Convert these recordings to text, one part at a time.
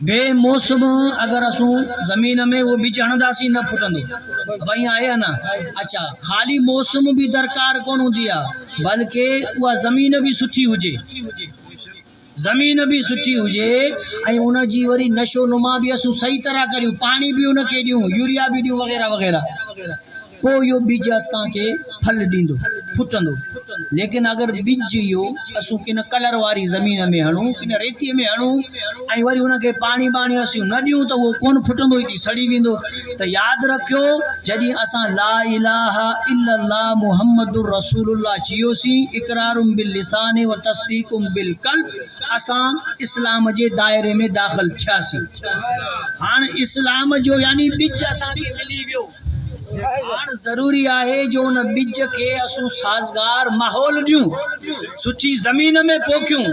बेमौसम अगर असू जमीन में वो बीज हणंदासीं न फुटंदो भई आया ना। अच्छा खाली मौसम भी दरकार कोन हुंदी आहे, बल्कि उहा ज़मीन भी सुठी हुजे, ज़मीन भी सुठी हुजे ऐं उन जी वरी नशो नुमा भी असू सही तरह करियूं, पानी भी उनके ॾियूं, यूरिया भी ॾियूं वग़ैरह वग़ैरह, पोइ इहो बीज असांखे फल ॾींदो, फुटंदो। लेकिन अगर बीज इहो असू किन कलर वारी ज़मीन में हणूं, किन रेतीअ में हणूं ऐं वरी उनखे पाणी बाणी असीं न ॾियूं त उहो कोन फुटंदो, ई सड़ी वेंदो। त यादि रखियो जॾहिं असां ला इलाहा इल्लल्लाह मुहम्मदुर रसूलुल्लाह चयोसीं, इकरारुम बिल लिसान व तस्दीकुम बिल क़ल्ब, असां इस्लाम जे दायरे में दाख़िल थियासीं। हाणे इस्लाम जो यानी बीज असांखे मिली वियो। हाणे ज़रूरी आहे जो उन बीज खे असूं साज़गार माहौल ॾियूं, सुठी ज़मीन में पोखियूं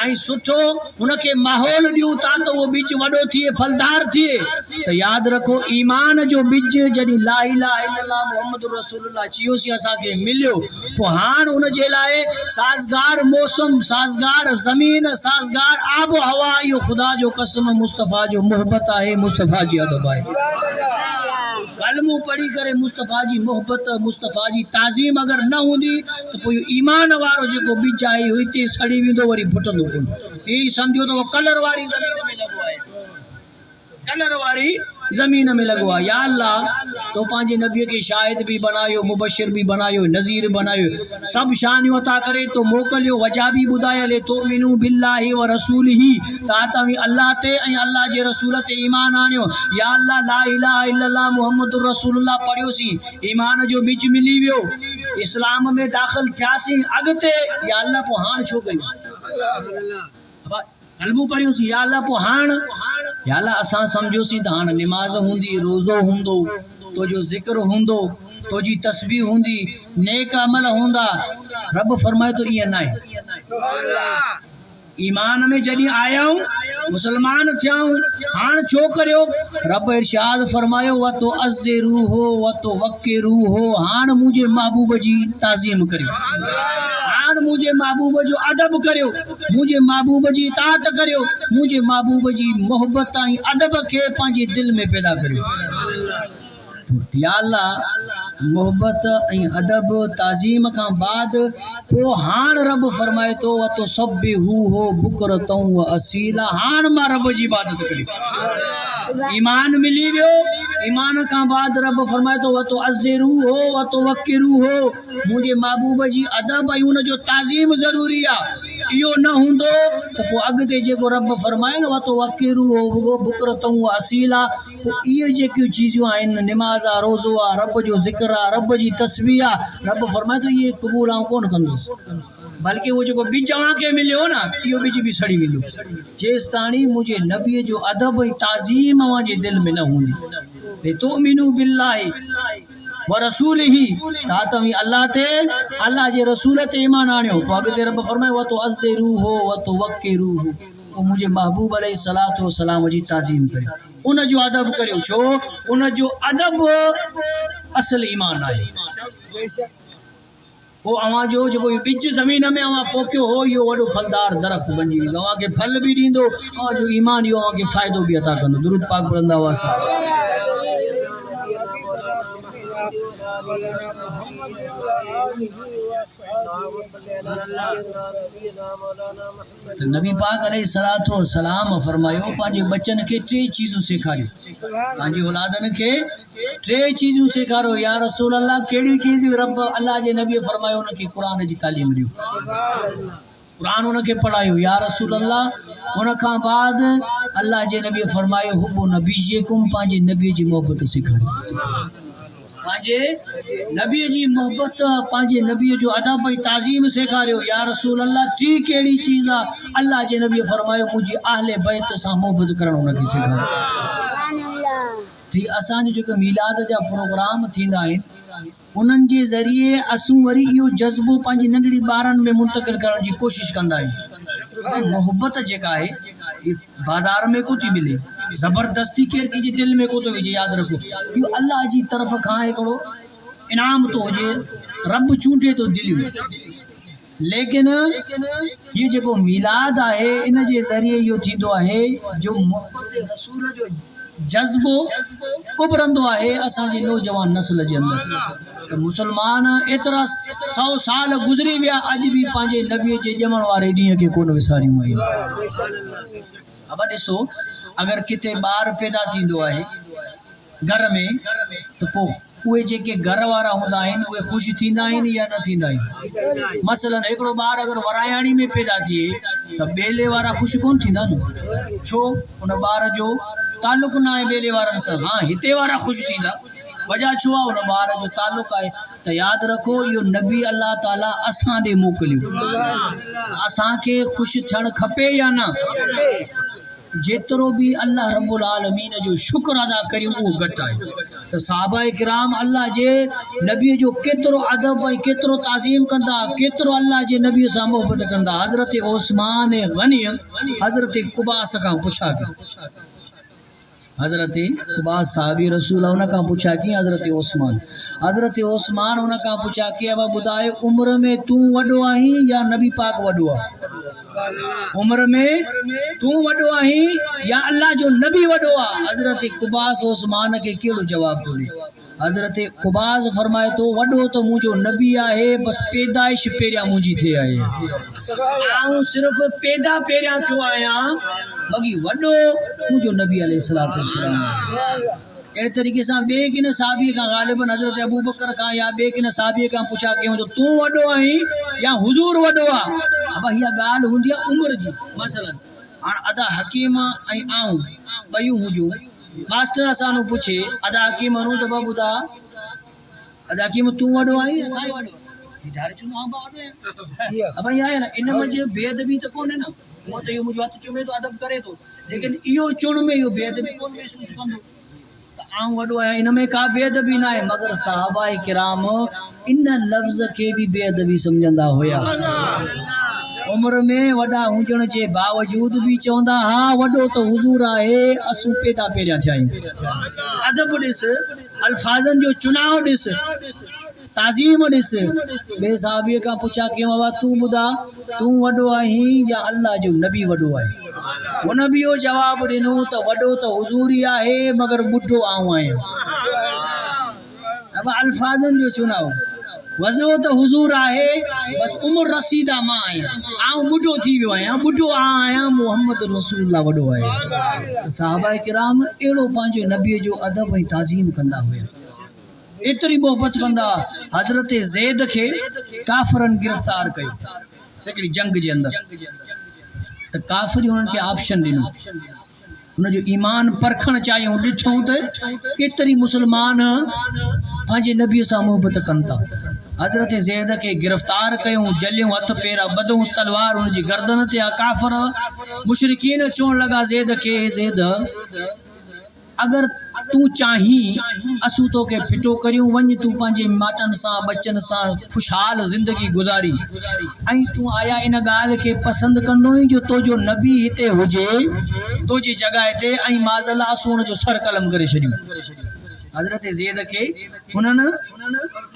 ऐं सुठो उनखे माहौल ॾियूं ताकि उहो बीज वॾो थिए, फलदार थिए। त यादि रखो ईमान जो बीज जॾहिं ला इलाहा इल्लल्लाह मुहम्मदुर रसूलुल्लाह चयोसीं असांखे मिलियो, पोइ हाणे उन जे लाइ साज़गार मौसम, साज़गार ज़मीन, साज़गार आब हवा, इहो ख़ुदा जो कसम मुस्तफ़ा जो मोहबत आहे, मुस्तफ़ा जी अदब आहे। कलमो पढ़ी करे मुस्तफ़ा जी मोहबत, मुस्तफ़ा जी ताज़ीम अगर न हुंदी तो पोइ ईमान वारो जेको बीज आहे इहो हिते सड़ी वेंदो, वरी फुटंदो कोन। ई सम्झो तो कलर वारी ज़मीन में लॻो आहे, कलर वारी ज़मीन में लॻो आहे। या अल्लाह तो पंहिंजे नबीअ खे शाहिद भी बनायो, मुबशिर भी बनायो, नज़ीर बनायो, सब शानियूं अता करे तो मोकिलियो। वजह भी ॿुधायल तो मिनू बिल्लाहि व रसूलिही, ता तव्हीं अल्लाह ते ऐं अल्लाह जे रसूल ते ईमान आणियो। या अल्लाह ला इलाहा इल्लल्लाह मुहम्मदुर रसूलुल्लाह पढ़ियोसीं, ईमान जो बीज मिली वियो, इस्लाम में दाख़िल थियासीं। अॻिते या अल्लाह पोइ हाणे छो कयूं, कलमो पढ़ियोसीं या अल्लाह पोइ हाणे, या अल्लाह असां सम्झोसीं त हाणे निमाज़ हूंदी, रोज़ो हूंदो, तुंहिंजो ज़िक्र हूंदो, तुंहिंजी तस्बीह हूंदी, नेक अमल हूंदा। रब फरमाए तो ईअं न आहे। ईमान में जॾहिं आयाऊं, मुसलमान थियाऊं, हाणे छो करियो, रब इरशाद फरमायो व तो अज़्ज़िरूहो व तो वक्किरूहो, हाणे मुंहिंजे महबूब जी ताज़ीम करियो, हाणे मुंहिंजे महबूब जो अदब करियो, मुंहिंजे महबूब जी इताअत करियो, मुंहिंजे महबूब जी मोहबत ऐं अदब खे पंहिंजे दिलि में पैदा करियो। या अल्लाह मोहब्बत ऐं अदब ताज़ीम खां बाद पोइ हाणे रब फरमाए थो व तो सब्बिहू हो बुकरतों व असीला, हाणे मां रब जी इबादत करी। ईमान मिली वियो, ईमान खां बाद रब फरमाए थो व तो अज़्ज़िरू हो व तो वक्किरू हो, मुंहिंजे महबूब जी अदब ऐं उनजो ताज़ीम ज़रूरी आहे। इहो न हूंदो त पोइ अॻिते जेको रब फरमाए न व तो वक्किरू हो बुकरतों व असीला, पोइ इहे जेकियूं चीज़ूं आहिनि, निमाज़ आहे, रोज़ो आहे, रब जो ज़िक्र आहे, रब जी तस्बीह आहे, रब फरमाए थो इहे क़बूल आऊं कोन कंदुसि, बल्कि वो जेको बीज अव्हांखे मिलियो न, इहो बीज बि सड़ी वेंदो जेसि ताणी मुंहिंजे नबीअ जो अदब ऐं ताज़ीम अव्हां जे दिलि में न हूंदी। तुमिनू बिल्लाहि व रसूलिही, ता तव्हीं अल्लाह ते, अल्लाह जे रसूल ते ईमान आणियो। पोइ अॻिते रब फरमाए व तो अज़्ज़िरूहो व तो वक्किरूहो, पोइ मुंहिंजे महबूब अलैहिस्सलातु वस्सलाम जी ताज़ीम करियो, उन जो अदब करियो, छो उन जो अदब असल ईमान आहे। वो अवां जो जेको बीज ज़मीन में अवां पोखियो हो, इहो वॾो फलदार दरख़्त बणी वेंदो, अव्हांखे फल बि ॾींदो, अवां जो ईमान इहो अव्हांखे फ़ाइदो बि अता कंदो। दुरूद पाक पढ़ंदा हुआसीं। तो नबी पाक अलैहिस्सलातु वस्सलाम फरमायो पंहिंजे बच्चन खे टे चीज़ूं सेखारियो, पंहिंजे औलादन खे टे चीज़ूं सेखारियो। या रसूल अल्लाह कहिड़ी चीज़, रब अल्लाह जे नबी फरमायो उनखे क़ुरान जी तालीम ॾियो, क़ुरान उनखे पढ़ायो। या रसूल अल्लाह उन खां बाद अल्लाह जे नबी फरमायो हुब्बु नबीयकुम, पंहिंजे नबीअ जी मोहबत सेखारियो, पंहिंजे नबीअ जी मोहबत, पंहिंजे नबीअ जो अदब ऐं ताज़ीम सेखारियो। या रसूल अल्लाह टी कहिड़ी चीज़ आहे, अल्लाह जे नबी फरमायो मुंहिंजी अहले बैत सां मोहबत करणु उनखे सेखारियो। थी असांजो जेके मीलाद जा प्रोग्राम थींदा आहिनि, उन्हनि जे ज़रिए असूं वरी इहो जज़्बो पंहिंजी नंढड़ी ॿारनि में मुंतक़िल करण जी कोशिशि कंदा आहियूं। मोहबत जेका आहे बाज़ार में को थी मिले, ज़बरदस्ती केरु कंहिंजे दिलि में को थो विझे। यादि रखो इहो अल्लाह जी तरफ़ खां हिकिड़ो इनाम थो हुजे, रब चूंडे थो दिलियूं, लेकिन ये जो मिलाद है इन जे ज़रिए यो थींदो है जो मोहब्बत रसूल जो जज्बो उभरंदो है असांजी नौजवान नस्ल जे अंदर। तो मुसलमान एतरा 100 साल गुजरी विया अज भी पांजे नबी जे जमण वारे ॾींहं के कोन विसारियूं आहिनि। अब ॾिसो अगर किथे ॿार पैदा थींदो आहे घर में तो पो उहे जेके घर वारा हूंदा आहिनि उहे ख़ुशि थींदा आहिनि या न थींदा आहिनि। मसलन हिकिड़ो ॿार अगर वरायाणी में पैदा थिए त ॿेले वारा ख़ुशि कोन थींदा न, छो उन ॿार जो ताल्लुक न आहे ॿेले वारनि सां। हाँ हिते वारा ख़ुशि थींदा, वजह छो आहे उन ॿार जो ताल्लुक आहे। त यादि रखो इहो नबी अल्लाह ताला असां ॾे मोकिलियो, असांखे ख़ुशि थियणु खपे या न। जेतिरो भी अल्लाह रब्बुल आलमीन जो शुक्र अदा करियूं वो घट आहे। तो सहाबा किराम अल्लाह जे नबी जो केतिरो अदब ऐं केतिरो ताज़ीम कंदा, केतिरो अल्लाह जे नबी सां मोहब्बत कंदा। हज़रत उस्मान गनी हज़रत कुबास खां पुछा कयो, हज़रत कुबास साहबी रसूल उन खां पुछा कि हज़रत उस्मान उन खां पुछा कि अब ॿुधाए उम्र में तू वॾो आहीं या नबी पाक वॾो आहे। उम्र में तू वॾो आहीं या अल्लाह जो नबी वॾो आहे। हज़रत कुबास उस्मान के कहिड़ो जवाब थो ॾे। हज़रत कुबास फरमाए तो वॾो तो मुझो नबी आहे, बस पैदाइश पहिरियां मुंहिंजी थिए आहे। आऊं सिर्फ पैदा पहिरियां थियो आहियां, बाक़ी वॾो मुझो नबी अलैहिस्सलातु वस्सलाम। अहिड़े तरीक़े सां ॿिए किन साहबी खां ग़ालिबन हज़रत अबू बकर खां या ॿिए किन साहबी खां पुछा कयूं तो तू वॾो आहीं या हुजूर वॾो आहे। अब हीअ ॻाल्हि हूंदी आहे उमिरि जी। मसलन हाणे अदा हकीम ऐं आऊं ॿयूं हुजूं, मास्टर असां पुछे अदा हकीम वञूं त ॿ ॿुधा अदा हकीम तू वॾो आहीं असां वॾो अब इहा आहे न, इन में बेअदबी त कोन्हे न। हूअं त इहो मुंहिंजो हथु चुमे थो अदब करे थो, लेकिन इहो चुण में इहो बेअदबी कोन महसूसु कंदो त आऊं वॾो आहियां, इन में का बेअदबी न आहे। मगर सहाबा किराम इन लफ़्ज़ के भी बेअदबी समझंदा हुया। उम्र में वॾा हुजण जे बावजूद भी चवंदा हा वॾो तो हुजूर आहे, असूं पैदा पहिरियां थिया आहियूं। अदब ॾिस, अल्फाज़नि जो चुनाव ॾिस, ताज़ीम ॾिस। ॿिए साहबीअ खां पुछा कयूं बाबा तू ॿुधा तू वॾो आहीं या अल्लाह जो नबी वॾो आहे। हुन बि इहो जवाबु ॾिनो त वॾो त हुजूर ई आहे मगर ॿुढो आऊं आहियां। अब अल्फाज़नि जो चुनाव, वज़ो त हुजूर आहे बस उम्र रसीदा मां आहियां, आऊं ॿुढो थी वियो आहियां, ॿुढो आहियां, मोहम्मद रसूलुल्लाह वॾो आहे। सहाबा किराम अहिड़ो पंहिंजे नबीअ जो अदब ऐं ताज़ीम कंदा हुया, एतरी मोहब्बत कंदा। हज़रत ज़ैद खे काफ़रनि गिरफ़्तार कयो हिकिड़ी जंग जे अंदर, त काफ़िर उन्हनि खे ऑप्शन ॾिनो, हुनजो ईमान परखणु चाहियूं, ॾिठूं त केतिरी मुसलमान पंहिंजे नबीअ सां मोहब्बत कनि था। हज़रत ज़ैद खे गिरफ़्तार कयूं, जलियूं, हथ पेर ॿधूं, तलवार हुनजी गर्दन ते। काफ़िर मुशरिकीन चवण लॻा ज़ैद खे, ज़ैद अगर तू चाहीं असू तो के फिटो करियूं, वञ तू पंहिंजे माटनि सां बच्चनि सां खुशहाल ज़िंदगी गुज़ारी, ऐं तू आया इन ॻाल्हि खे पसंदि कंदो जो तुंहिंजो नबी हिते हुजे तुंहिंजी जॻह ते, ऐं माज़ल्ला असू हुनजो सर कलम करे छॾियूं। हज़रत ज़ैद खे हुननि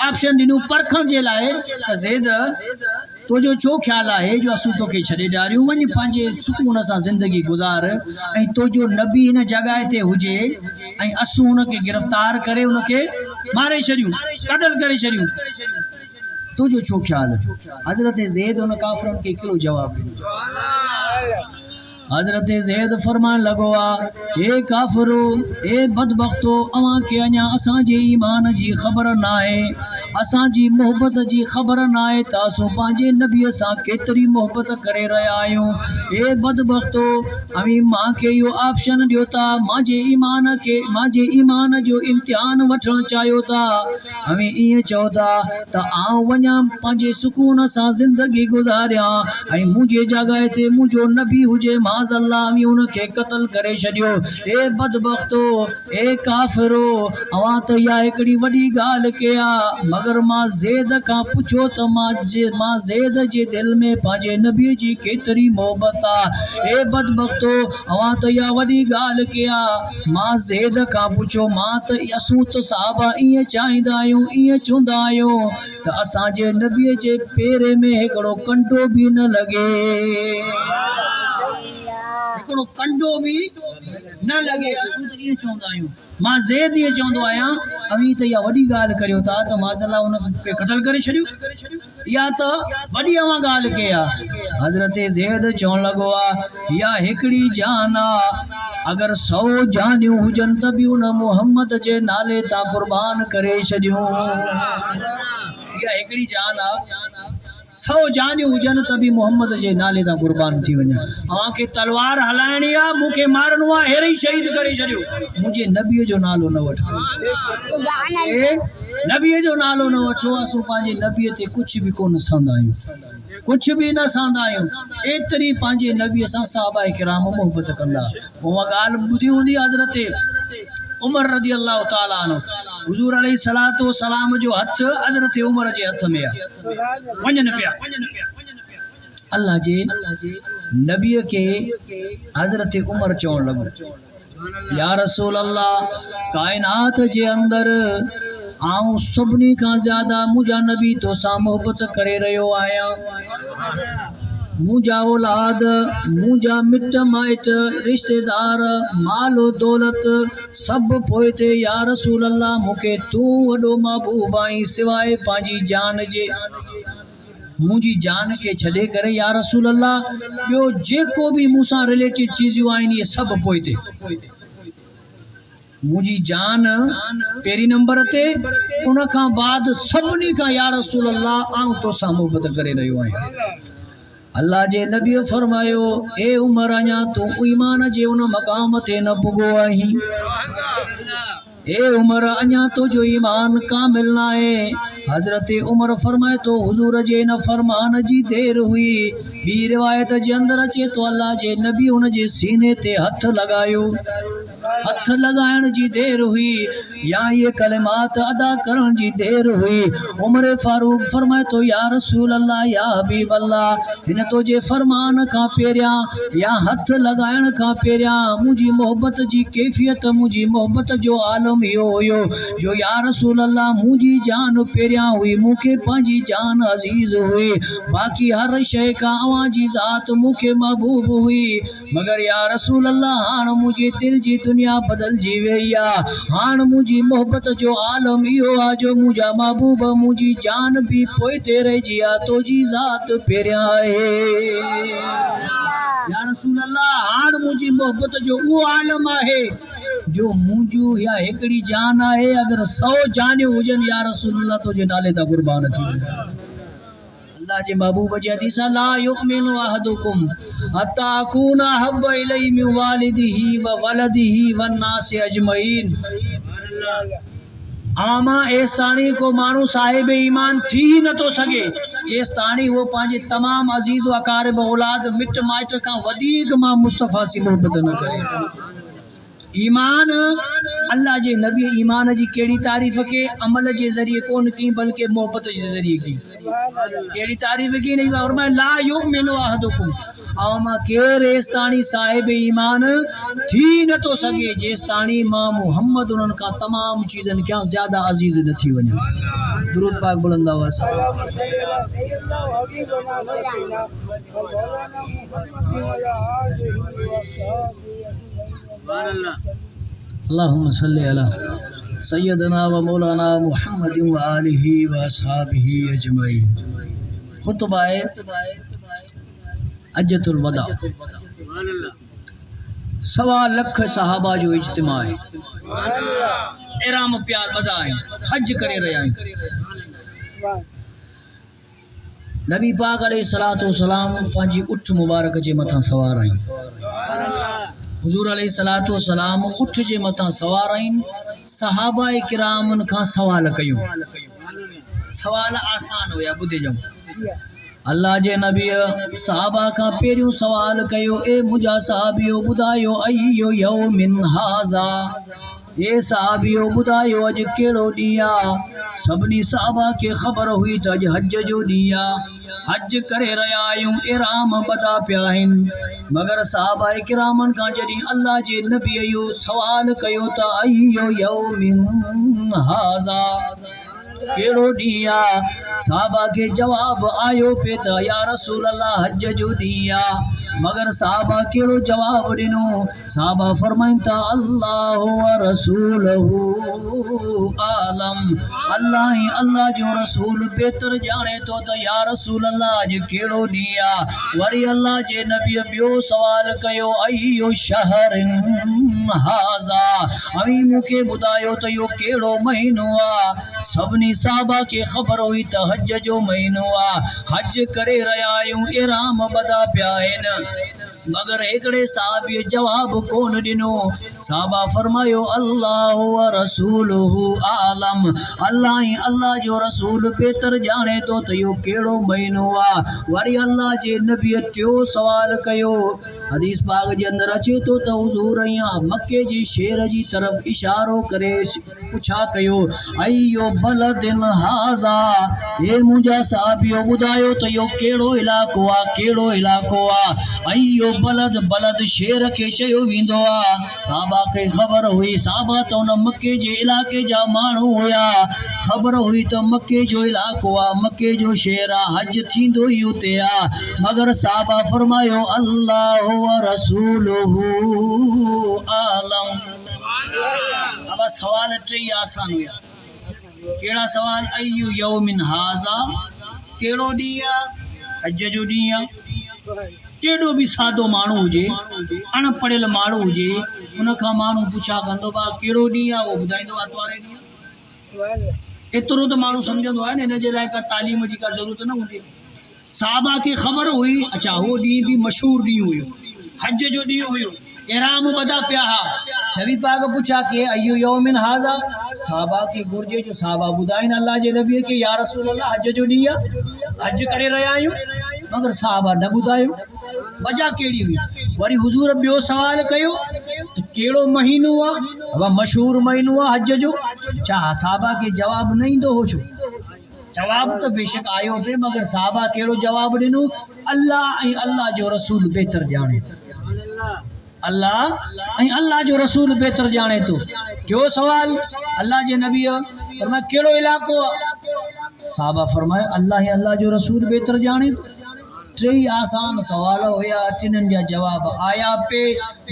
ऑप्शन ॾिनूं परखण जे लाइ त ज़ैद तुंहिंजो छो ख़्यालु आहे जो असू तोखे छॾे ॾियारियूं, वञ पंहिंजे सुकून सां ज़िंदगी गुज़ार, ऐं तुंहिंजो नबी हिन जॻह ते हुजे ऐं असू हुनखे गिरफ़्तार करे हुनखे मारे छॾियूं, क़तल करे छॾियूं, तुंहिंजो छो ख़्यालु। हज़रत ज़ैद हुन काफ़िरनि खे कहिड़ो जवाबु ॾिनो। हज़रत ज़ैद फरमान लॻो आहे, हे काफ़िरो, हे बदबख्तो, अव्हां खे अञा असांजे ईमान जी ख़बर न आहे, असांजी मोहब्बत जी ख़बर न आहे त असां पंहिंजे नबीअ सां केतिरी मोहब्बत करे रहिया आहियूं। हे बदबख्तो, अवी मूंखे इहो ऑप्शन ॾियो था, मुंहिंजे ईमान जो इम्तिहान वठणु चाहियो था, अवी ईअं चओ था त आउं वञा पंहिंजे सुकून सां ज़िंदगी गुज़ारियां, ऐं मुंहिंजे जॻह ते मुंहिंजो नबी हुजे, मां माज़ अल्लाह मी उनके कत्ल करे छडियो। ए बदबख्तो, ए काफिरो, अवां तो या एकड़ी वडी गाल कया, मगर मां ज़ैद का पुछो तो मां ज़ैद जे दिल में पांजे नबी जी केतरी मोहब्बत आ। ए बदबख्तो, अवां तो या वडी गाल कया, मां ज़ैद का पुछो, मां तो असू तो साहबा इं चाहींदा आहियूं, इं चुंदा आहियूं तो असांजे नबी जे पेरे में एकड़ो कंडो भी न लगे, एकड़ो कंडो भी न लगे। असू तो इं चवंदा आहियूं, मां ज़ैद इं चवंदो आहियां, अवी तो या वडी गाल करियो था तो माज़ल्ला उनके कत्ल करे छडियो, या तो वडी अवां गाल कया। हज़रत ज़ैद चवण लगो आ, या हिकड़ी जान आ, अगर 100 जानियूं हुजन त भी उन मोहम्मद जे नाले ता कुर्बान करे छडियूं। या हिकड़ी जान आ, 100 जानियूं हुजन त भी मोहम्मद जे नाले ता कुर्बान थी वञा। अवां खे तलवार हलाइणी आ, मूंखे मारणो आ, हेरे ई शहीद करे छडियो, मुंहिंजे नबीअ जो नालो न वठो, नबीअ जो नालो न वठो। असूं पंहिंजे नबीअ ते कुछ भी कोन सहंदा आहियूं, कुछ भी न सहंदा आहियूं। एतिरी पंहिंजे नबीअ सां सहाबा किराम मोहब्बत कंदा। उहा ॻाल्हि ॿुधी हूंदी हज़रत उमर रज़ी अल्लाह ताला अन्हु, हुज़ूर अलैहि सलातो व सलाम जो हथ हज़रत उमर जे हथ में आहे, वञनि पिया। अल्लाह जे नबीअ के हज़रत उमर चवण लॻो, या रसूल अल्लाह, कायनात जे अंदर आऊं सभिनी खां ज़्यादा मुंहिंजा नबी तोसां मोहब्बत करे रहियो आहियां। मुंहिंजा औलाद, मुंहिंजा मिट माइट, रिश्तेदार, मालो दौलत सब पोइ ते, या रसूल अल्लाह मूंखे तूं वॾो महबूब आहीं सिवाय पंहिंजी जान जे। मुंहिंजी जान के छॾे करे या रसूल अल्लाह ॿियो जेको भी मूंसां रिलेटेड चीज़ियूं आहिनि इहे सभु पोइ ते, मुंहिंजी जान पहिरीं नंबर ते, उन खां बाद सभिनी खां या रसूल अल्लाह आऊं तोसां मोहब्बत करे रहियो आहियां। अल्लाह जे नबी फरमायो, ए उमर, अञा तूं ईमान जे उन मक़ाम ते न पुगो आहीं। ए उमर, अञा तुझो ईमान कामिल न आहे। हज़रत उमर फरमाए तो, हुजूर जे न फरमान जी देर हुई। ॿी रिवायत जे अंदर अचे तो, अल्लाह जे नबी उन जे सीने ते हथ लगायो, हथ लगाइण जी देर हुई, या ये कलिमात अदा करण जी देर हुई। उमर फारूक फरमाए तो, या रसूल अल्लाह, या हबीब अल्लाह, हिन तो जे फरमान का पेरिया या हथ लगाइण का पेरिया मुझी मोहब्बत जी कैफियत, मुझी मोहब्बत जो आलम यो हुयो जो या रसूल अल्लाह मुझी जान पेरिया हुई, मूंखे पंहिंजी जान अजीज हुई, बाकी हर शय का अवां जी ज़ात मूंखे महबूब हुई। मगर या रसूल अल्लाह हाण मुझे दिल जी दुनिया बदल जी वही आ। हाण मुझी मोहब्बत जो आलम इहो आ जो मुझा महबूब मुझी जान भी पोइ ते रहिजी आ, तो जी ज़ात पेरिया आहे। या रसूल अल्लाह हाण मुझी मोहब्बत जो वो आलम आहे जो मुझू या हिकड़ी जान आहे, अगर 100 जानियूं हुजन या रसूल अल्लाह तो जे नाले ता कुर्बान थी वञा। अल्लाह जे महबूब जी हदीस, ला युमिनु अहदुकुम हत्ता अकूना हब्ब इलैहि मिन वालिदिही व वलदिही वन नास अजमईन। आमा एस्तानी को मानू साहिब ईमान थी न तो सके जेस्तानी वो पांजे तमाम अजीज व अकारब औलाद मिट माइट का वधीक मां मुस्तफा सी मोहब्बत न करे। ईमान अल्लाह जे नबी ईमान जी केड़ी तारीफ के अमल जे जरिए कोन की बल्कि मोहब्बत जे जरिए की। केड़ी तारीफ की नहीं फरमाया, ला युमिनु अहदुकुम, आमा केर एस्तानी साहिब ईमान थी न तो सके जेस्तानी मां मोहम्मद उनन का तमाम चीजन क्या ज्यादा अजीज न थी वने। दुरूद पाक बुलंद आवाज़ अल्लाहुम्मा सल्ली अला सय्यदना व मौलाना मुहम्मद व आलिहि व अस्हाबिहि अजमईन। खुतबा हज्जतुल वदा, 1.25 लाख सहाबा जो इज्तिमा है, इराम प्यार बदा है, हज करे रहा है। नबी पाक अलैहिस्सलातु वस्सलाम पंहिंजी उठ मुबारक जे मथां सवार आहिनि। हुजूर अलैहिस्सलातु वस्सलाम उठ जे मथां सवार आहिनि। सहाबा किरामन खां सवाल कयूं, सवाल आसान हुया, ॿुधे जाओ। अल्लाह जे नबी साहबा का पेरियों सवाल कयो, ए मुझा साहबियो बुधायो अय्यो यौमिन हाज़ा, ए साहबियो बुधायो अज केड़ो ॾींहुं आ। सभिनी साहबा के ख़बर हुई त अज हज जो ॾींहुं आ, हज करे रहिया आहियूं, इहराम बदा पिया आहिनि। मगर साहबा किरामन खां जॾहिं अल्लाह जे नबीअ इहो सवाल कयो त अय्यो यौमिन हाज़ा, केड़ो ॾींहुं आ, साहबा के जवाब आयो पे त या रसूल अल्लाह हज जो ॾींहुं आ। मगर साहबा केड़ो जवाब ॾिनो? साहबा फरमाइन था अल्लाह व रसूलहू आलम, अल्लाह ही अल्लाह जो रसूल बेहतर जाने तो त या रसूल अल्लाह अज केड़ो ॾींहुं आ। वरी अल्लाह जे नबी ॿियो सवाल कयो, अय्यो शहरिन हाज़ा, अवी मूंखे ॿुधायो त इहो केड़ो महीनो आ। सभिनी साहबा के ख़बर हुई त हज जो महीनो आ, हज करे रहिया आहियूं, इहराम बदा पिया आहिनि। मगर हिकिड़े साहबी जवाब कोन ॾिनो। साहबा फरमायो अल्लाह व रसूलहू आलम, अल्लाह ही अल्लाह जो रसूल बेहतर जाने तो त इहो केड़ो महीनो आ। वरी अल्लाह जे नबी टियों सवाल कयो। हदीस पाक जे अंदर अचे तो त हुजूर यहाँ मक्के जे शेर जी तरफ इशारो करे पुछा कयो, अय्यो बलदिन हाज़ा, हे मुंहिंजा साहबियो ॿुधायो त इहो केड़ो इलाइक़ो आ, केड़ो इलाइक़ो आ। अय्यो बलद, बलद शेर के चयो वेंदो आ। साहबा खे ख़बर हुई, साहबा त उन मक्के जे इलाइक़े जा माण्हू हुया, ख़बर हुई त मक्के जो इलाइक़ो आ, मक्के जो शेर आ, हज थींदो ई उते आ। मगर साहबा फरमायो अल्लाह व रसूलहू आलम। अब सवाल टे आसान हुया। केड़ा सवाल? अय्यु यौमिन हाज़ा, केड़ो ॾींहुं आ, हज जो ॾींहुं आ। केॾो बि सादो माण्हू हुजे, अणपढ़ियल माण्हू हुजे, उनखां माण्हू पुछा कंदो बा केड़ो ॾींहुं आहे, उहो ॿुधाईंदो आतवारे ॾींहुं। एतिरो त माण्हू सम्झंदो आहे न, हिन जे लाइ का तालीम जी का ज़रूरत न हूंदी। साहबा खे ख़बर हुई, अच्छा उहो ॾींहुं बि मशहूरु ॾींहुं हुयो, हज जो ॾींहुं हुयो, इहराम बदा पिया हा। नबी पाक पुछा के अय्यु यौमिन हाज़ा, साहबा खे घुर्जे जो साहबा ॿुधाइनि अल्लाह जे नबीअ खे, या रसूल अल्लाह हज जो ॾींहुं आहे, हज करे रहिया आहियूं। मगर साहबा न ॿुधायो, वजह कहिड़ी हुई? वरी हुजूर ॿियो सवाल कयो त केड़ो महीनो आहे, अब मशहूरु महीनो आहे हज जो। छा साहबा खे जवाब न ईंदो हो? छो जवाब त बेशक आयो पे, मगर साहबा केड़ो जवाब ॾिनो? अल्लाह ऐं अल्लाह जो रसूल बेहतर ॼाणे, अल्लाह ऐं अल्लाह जो रसूल बेहतर ॼाणे थो। जो सवाल अल्लाह जे नबीअ फरमायो केड़ो इलाइक़ो आहे, साहबा फरमायो अल्लाह ऐं अल्लाह जो रसूल बेहतर ॼाणे। टे आसान सवाल हुया, टिन्हनि जा जवाब आया पे,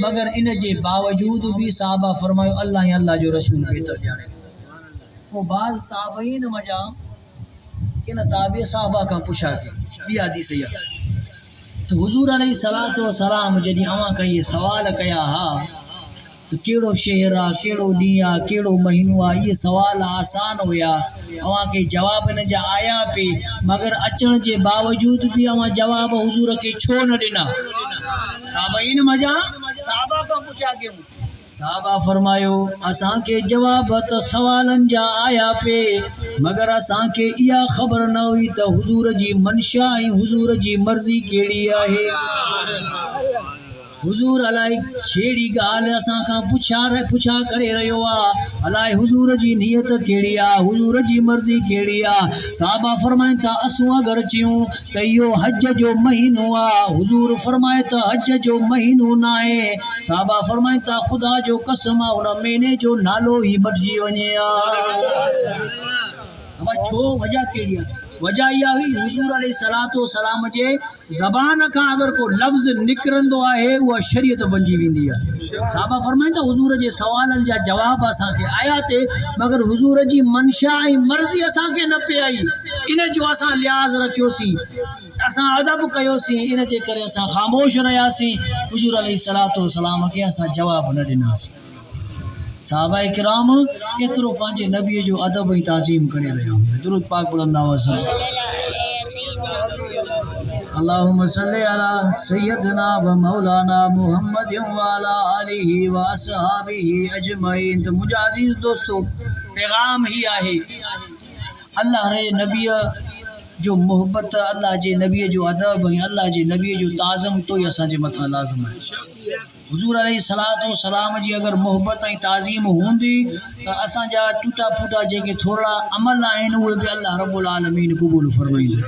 मगर इन जे बावजूद भी साहबा फरमायो अल्लाह ऐं अल्लाह जो रसूल बेहतर ॼाणे। वो बाज़ ताबईन मजा इन ताबे साहबा खां पुछा ॿी हदीस इहा त हुजूर अलैहिस्सलातु वस्सलाम जॾहिं अवां खां इहे सवाल कया हा त केड़ो शहर आहे, केड़ो ॾींहुं आहे, केड़ो महीनो आहे, इहे सवाल आसान हुया, अवां खे जवाब इन जा आया पे, मगर अचण जे बावजूद भी अवां जवाब हुजूर खे छो न ॾिना? ताबईन मजा साहबा खां पुछा कयूं। साहबा फरमायो असांखे जवाब त सवालनि जा आया पे, मगर असांखे इहा ख़बर न हुई त हुजूर जी मनशा ऐं हुजूर जी मर्ज़ी कहिड़ी आहे। हुजूर अलाए छेड़ी ॻाल्हि असां खां पुछा करे रहियो आहे, अलाए हुजूर जी नियत कहिड़ी आहे, हुजूर जी मर्ज़ी कहिड़ी आहे। साहबा फरमाइनि था असूं अगरि चयूं त इहो हज जो महीनो आहे, हुजूर फरमाए त हज जो महीनो न आहे। साहबा फरमाइनि था ख़ुदा जो कसम आहे हुन महीने जो नालो ई मटिजी वञे हा। छो? वजह कहिड़ी आहे? वजह इहा हुई हुजूर अलैहिस्सलातु वस्सलाम जे ज़बान खां अगरि को लफ़्ज़ निकिरंदो आहे उहा शरीयत बणिजी वेंदी आहे। साहबा फरमाइनि था हुजूर जे सवालनि जा जवाब असांखे आया थे, मगर हुजूर जी मनशा ऐं मर्ज़ी असांखे न पे आई, इन जो असां लिहाज़ रखियोसीं, असां अदब कयोसीं, इन जे करे असां ख़ामोश रहियासीं। हुजूर अलैहिस्सलातु वस्सलाम खे असां जवाब न ॾिनासीं। साहबा किराम एतिरो पंहिंजे नबीअ जो अदब ऐं ताज़ीम करे रहिया हुआ। दुरूद पाक पढ़ंदा हुआ। अल्लाहुम्मा सल्ली अला सय्यदना व मौलाना मुहम्मद व अला आलिहि व असहाबिहि अजमईन। तो मुंहिंजा अज़ीज़ दोस्तों पैगाम ही आहे, अल्लाह रे नबीअ जो मोहब्बत अल्लाह जे नबी जो अदब ऐं अल्लाह जे नबी जो ताज़म तो ही असांजे मथां लाज़िम आहे। हुज़ूर अलैहिस्सलातु वस्सलाम जी अगर मोहब्बत ऐं ताज़ीम हूंदी त असांजा टूटा फूटा जेके थोड़ा अमल आहिनि उहे बि अल्लाह रब्बुल आलमीन क़बूल फरमाईंदो।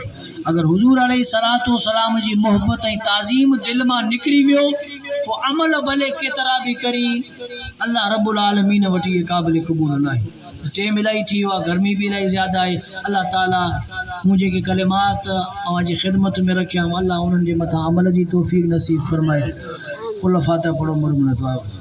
अगर हुज़ूर अलैहिस्सलातु वस्सलाम जी मोहब्बत ऐं ताज़ीम दिल मां निकिरी वियो पोइ अमल भले केतिरा बि करी अल्लाह रब्बुल आलमीन वटि इहे क़ाबिल क़बूल न आहे। टाइम इलाही थी वियो आहे, गर्मी बि इलाही ज़्यादा आहे। अल्लाह ताला मूं जेके कलिमात अव्हांजी ख़िदमत में रखिया अल्लाह उन्हनि जे मथां अमल जी तौफ़ीक़ नसीब फरमाए। कुल फातिहा पढ़ो मुर्मनत वारो।